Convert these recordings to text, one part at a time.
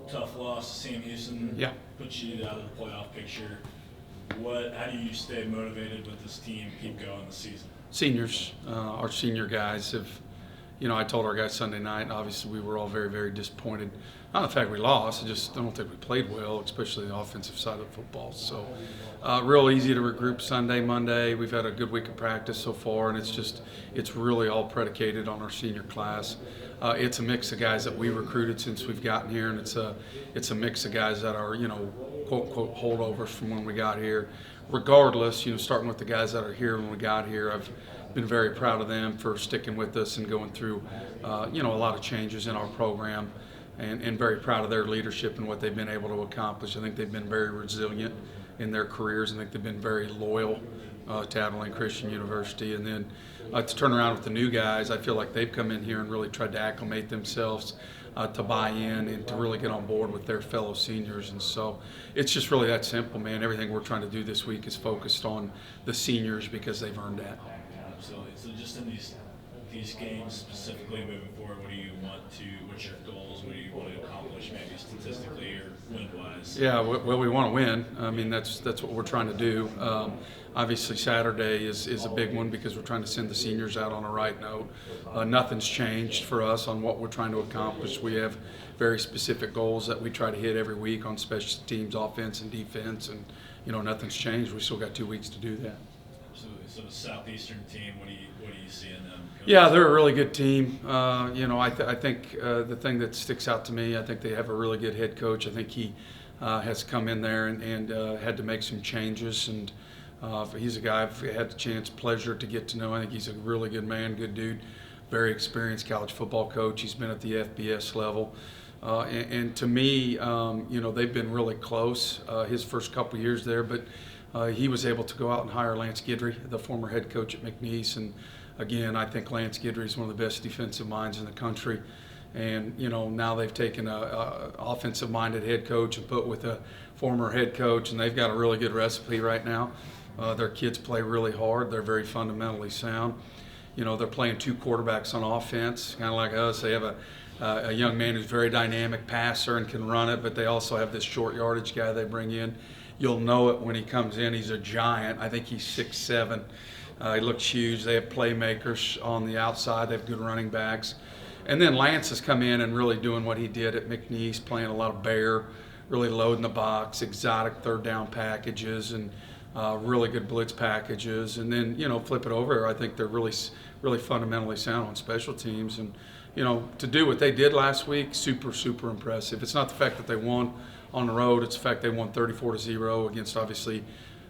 tough loss to Sam Houston. Yeah. Put you out of the playoff picture. How do you stay motivated with this team, keep going this season? Seniors, our senior guys have, I told our guys Sunday night, obviously we were all very, very disappointed. Not the fact we lost, I don't think we played well, especially the offensive side of football. So real easy to regroup Sunday, Monday. We've had a good week of practice so far, and it's really all predicated on our senior class. It's a mix of guys that we recruited since we've gotten here, and it's a mix of guys that are, quote unquote holdovers from when we got here. Regardless, starting with the guys that are here when we got here, I've been very proud of them for sticking with us and going through, a lot of changes in our program, and very proud of their leadership and what they've been able to accomplish. I think they've been very resilient in their careers. I think they've been very loyal to Abilene Christian University. And then to turn around with the new guys, I feel like they've come in here and really tried to acclimate themselves to buy in and to really get on board with their fellow seniors. And so it's just really that simple, man. Everything we're trying to do this week is focused on the seniors because they've earned that. Absolutely. So just in these games specifically moving forward, what's your goals? What do you want to accomplish, maybe statistically or win-wise? Yeah, well, we want to win. I mean, that's what we're trying to do. Obviously, Saturday is a big one because we're trying to send the seniors out on a right note. Nothing's changed for us on what we're trying to accomplish. We have very specific goals that we try to hit every week on special teams, offense and defense, and nothing's changed. We still got 2 weeks to do that. Absolutely. So the Southeastern team, what do you see in them? Yeah, they're a really good team. I think the thing that sticks out to me, I think they have a really good head coach. I think he has come in there and had to make some changes, and he's a guy I've had the pleasure to get to know. I think he's a really good man, good dude, very experienced college football coach. He's been at the FBS level. And to me, they've been really close his first couple years there, but he was able to go out and hire Lance Guidry, the former head coach at McNeese. And again, I think Lance Guidry is one of the best defensive minds in the country. And, now they've taken a offensive-minded head coach and put with a former head coach, and they've got a really good recipe right now. Their kids play really hard. They're very fundamentally sound. They're playing 2 quarterbacks on offense, kind of like us. They have a young man who's a very dynamic passer and can run it, but they also have this short yardage guy they bring in. You'll know it when he comes in. He's a giant. I think he's 6'7". He looks huge. They have playmakers on the outside. They have good running backs. And then Lance has come in and really doing what he did at McNeese, playing a lot of bear, really loading the box, exotic third down packages, and really good blitz packages. And then, flip it over. I think they're really, really fundamentally sound on special teams. And, to do what they did last week, super, super impressive. It's not the fact that they won on the road. It's the fact they won 34-0 against, obviously,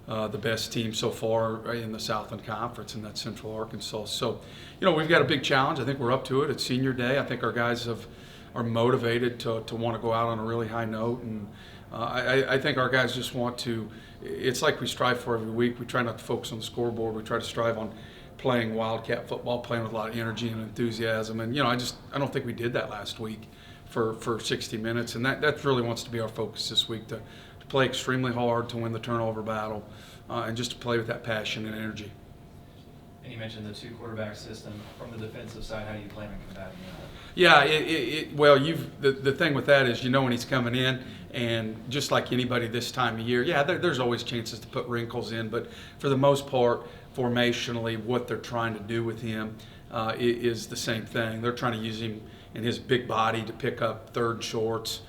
the best team so far in the Southland Conference, and that's Central Arkansas. So, we've got a big challenge. I think we're up to it. It's senior day. I think our guys are motivated to want to go out on a really high note, and I think our guys just want to. It's like we strive for every week. We try not to focus on the scoreboard. We try to strive on playing Wildcat football, playing with a lot of energy and enthusiasm. And I don't think we did that last week for 60 minutes, and that really wants to be our focus this week, to play extremely hard, to win the turnover battle, and just to play with that passion and energy. And you mentioned the 2 quarterback system. From the defensive side, how do you plan on combating that? Yeah, well, the thing with that is when he's coming in, and just like anybody this time of year, there's always chances to put wrinkles in, but for the most part, formationally, what they're trying to do with him is the same thing. They're trying to use him and his big body to pick up third shorts.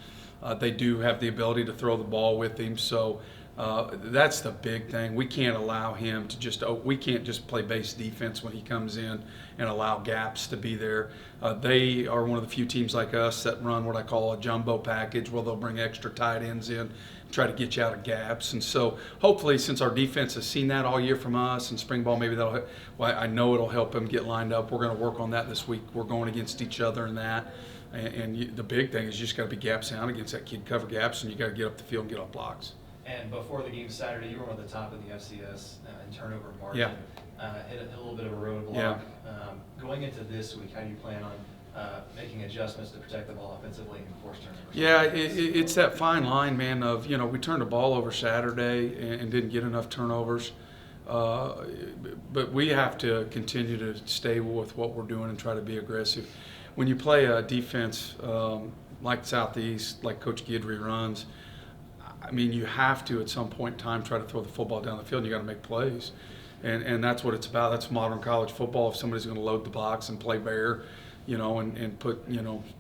They do have the ability to throw the ball with him, so that's the big thing. We can't allow him to we can't just play base defense when he comes in and allow gaps to be there. They are one of the few teams like us that run what I call a jumbo package, where they'll bring extra tight ends in, try to get you out of gaps. And so hopefully, since our defense has seen that all year from us in spring ball, maybe I know it'll help them get lined up. We're going to work on that this week. We're going against each other in that. And the big thing is you just got to be gap sound against that kid, cover gaps, and you got to get up the field and get off blocks. And before the game Saturday, you were one of the top of the FCS in turnover margin. Yeah. Hit a little bit of a roadblock. Yeah. Going into this week, how do you plan on making adjustments to protect the ball offensively and force turnovers? Yeah, it's that fine line, man, of, we turned the ball over Saturday and didn't get enough turnovers. But we have to continue to stay with what we're doing and try to be aggressive. When you play a defense like Southeast, like Coach Guidry runs, I mean, you have to at some point in time try to throw the football down the field, and you got to make plays. And that's what it's about. That's modern college football. If somebody's going to load the box and play bear, and put,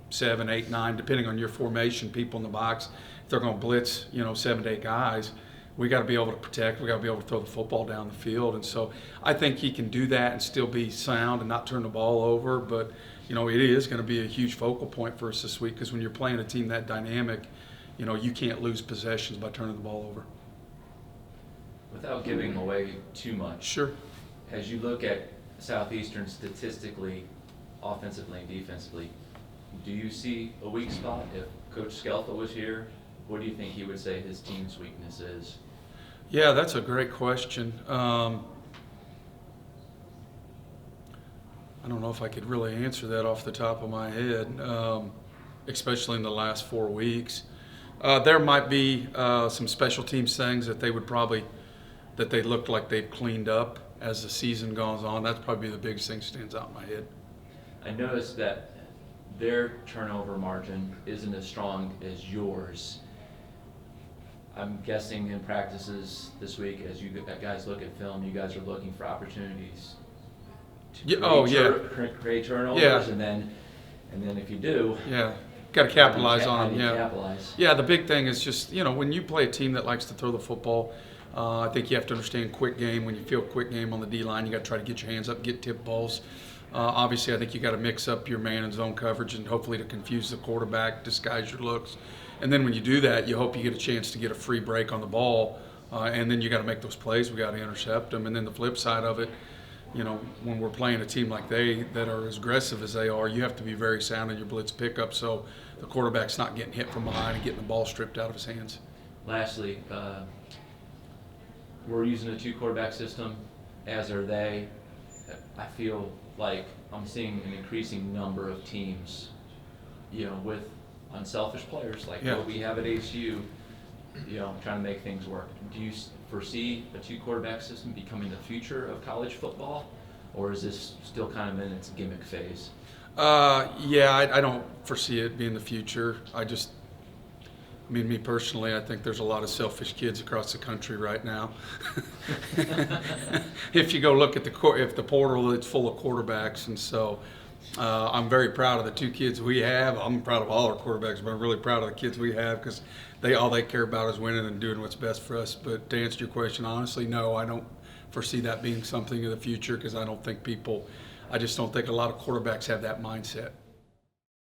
7, 8, 9, depending on your formation, people in the box, if they're going to blitz, 7 to 8 guys, we got to be able to protect. We got to be able to throw the football down the field. And so I think he can do that and still be sound and not turn the ball over. But, it is going to be a huge focal point for us this week, because when you're playing a team that dynamic, you can't lose possessions by turning the ball over. Without giving away too much, Sure. as you look at Southeastern statistically, offensively and defensively, do you see a weak spot? If Coach Skelfa was here, what do you think he would say his team's weakness is? Yeah, that's a great question. I don't know if I could really answer that off the top of my head, especially in the last 4 weeks. There might be some special teams things that they look like they've cleaned up as the season goes on. That's probably the biggest thing that stands out in my head. I noticed that their turnover margin isn't as strong as yours. I'm guessing in practices this week, as you guys look at film, you guys are looking for opportunities to create turnovers, Yeah. and then if you do, Yeah, got to capitalize on them. how do you Yeah. capitalize? Yeah, the big thing is just, when you play a team that likes to throw the football, I think you have to understand quick game. When you feel quick game on the D-line, you got to try to get your hands up, get tip balls. Obviously, I think you got to mix up your man and zone coverage, and hopefully to confuse the quarterback, disguise your looks. And then when you do that, you hope you get a chance to get a free break on the ball, and then you got to make those plays. We got to intercept them. And then the flip side of it, when we're playing a team like that are as aggressive as they are, you have to be very sound in your blitz pickup, so the quarterback's not getting hit from behind and getting the ball stripped out of his hands. Lastly, we're using a 2-quarterback system, as are they. I feel like I'm seeing an increasing number of teams, with unselfish players like what we have at ACU, trying to make things work. Do you foresee a 2-quarterback system becoming the future of college football, or is this still kind of in its gimmick phase? I don't foresee it being the future. Me personally, I think there's a lot of selfish kids across the country right now. If you go look at the portal, it's full of quarterbacks, and so I'm very proud of the 2 kids we have. I'm proud of all our quarterbacks, but I'm really proud of the kids we have, because all they care about is winning and doing what's best for us. But to answer your question, honestly, no, I don't foresee that being something in the future, because I just don't think a lot of quarterbacks have that mindset.